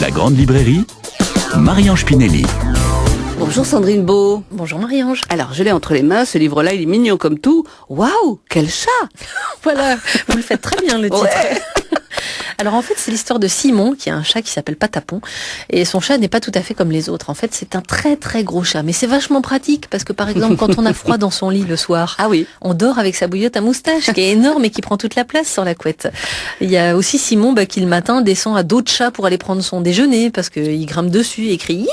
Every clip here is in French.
La Grande Librairie, Marie-Ange Pinelli. Bonjour Sandrine Beau. Bonjour Marie-Ange. Alors, je l'ai entre les mains, ce livre-là, il est mignon comme tout. Waouh, quel chat! Voilà, vous le faites très bien le titre. Ouais. Alors en fait, c'est l'histoire de Simon, qui a un chat qui s'appelle Patapon. Et son chat n'est pas tout à fait comme les autres. En fait, c'est un très très gros chat. Mais c'est vachement pratique, parce que par exemple, quand on a froid dans son lit le soir, Ah oui. on dort avec sa bouillotte à moustache, qui est énorme et qui prend toute la place sur la couette. Il y a aussi Simon, qui le matin descend à dos de chat pour aller prendre son déjeuner, parce qu'il grimpe dessus et crie « Yeehaw !»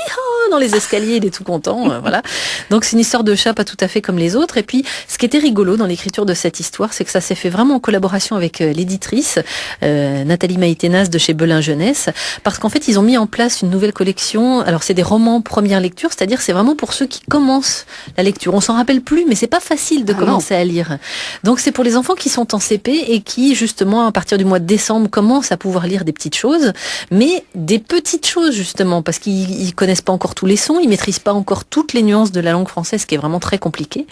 dans les escaliers, il est tout content. Voilà. Donc c'est une histoire de chat pas tout à fait comme les autres. Et puis, ce qui était rigolo dans l'écriture de cette histoire, c'est que ça s'est fait vraiment en collaboration avec l'éditrice, Nathalie Maïténas de chez Belin Jeunesse, parce qu'en fait, ils ont mis en place une nouvelle collection. Alors, c'est des romans première lecture, c'est-à-dire c'est vraiment pour ceux qui commencent la lecture. On s'en rappelle plus, mais c'est pas facile de commencer à lire. Donc, c'est pour les enfants qui sont en CP et qui, justement, à partir du mois de décembre, commencent à pouvoir lire des petites choses, mais des petites choses, justement, parce qu'ils connaissent pas encore tous les sons, ils maîtrisent pas encore toutes les nuances de la langue française, qui est vraiment très compliqué.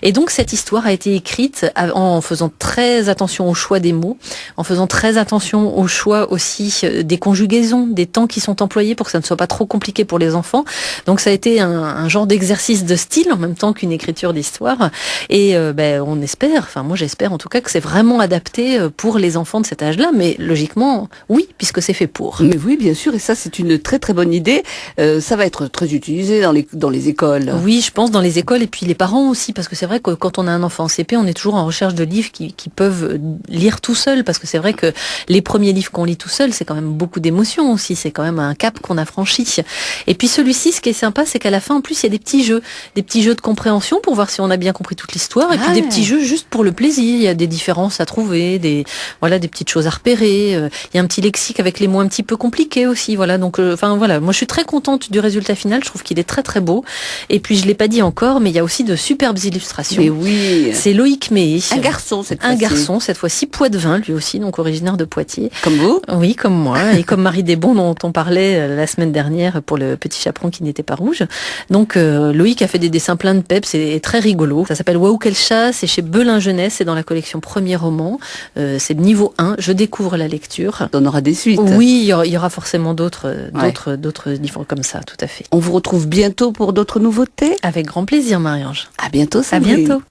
Et donc, cette histoire a été écrite en faisant très attention au choix des mots, en faisant très attention au choix aussi des conjugaisons, des temps qui sont employés pour que ça ne soit pas trop compliqué pour les enfants. Donc ça a été un genre d'exercice de style en même temps qu'une écriture d'histoire. Et on espère, enfin moi j'espère en tout cas que c'est vraiment adapté pour les enfants de cet âge-là. Mais logiquement, oui, puisque c'est fait pour. Mais oui, bien sûr, et ça c'est une très très bonne idée. Ça va être très utilisé dans les écoles. Oui, je pense dans les écoles et puis les parents aussi, parce que c'est vrai que quand on a un enfant en CP, on est toujours en recherche de livres qui peuvent lire tout seul, parce que c'est vrai que les premiers livres qu'on lit tout seul, c'est quand même beaucoup d'émotions aussi, c'est quand même un cap qu'on a franchi. Et puis celui-ci, ce qui est sympa, c'est qu'à la fin, en plus, il y a des petits jeux de compréhension pour voir si on a bien compris toute l'histoire, et puis des petits jeux juste pour le plaisir. Il y a des différences à trouver, des petites choses à repérer. Il y a un petit lexique avec les mots un petit peu compliqués aussi. Voilà, donc moi je suis très contente du résultat final. Je trouve qu'il est très très beau. Et puis je l'ai pas dit encore, mais il y a aussi de superbes illustrations. Mais oui. C'est Loïc Méhé. Un garçon cette fois-ci. Un garçon cette fois-ci, Poitevin lui aussi, donc originaire de Poitiers. Comme vous? Oui, comme moi, et comme Marie Desbons dont on parlait la semaine dernière pour le petit chaperon qui n'était pas rouge. Donc Loïc a fait des dessins pleins de peps et très rigolo. Ça s'appelle Waouh quel chat, c'est chez Belin Jeunesse, c'est dans la collection Premier Roman. C'est le niveau 1, je découvre la lecture. On aura des suites. Oui, il y aura forcément d'autres livres comme ça, tout à fait. On vous retrouve bientôt pour d'autres nouveautés. Avec grand plaisir, Marie-Ange. À bientôt, À Sandrine. bientôt.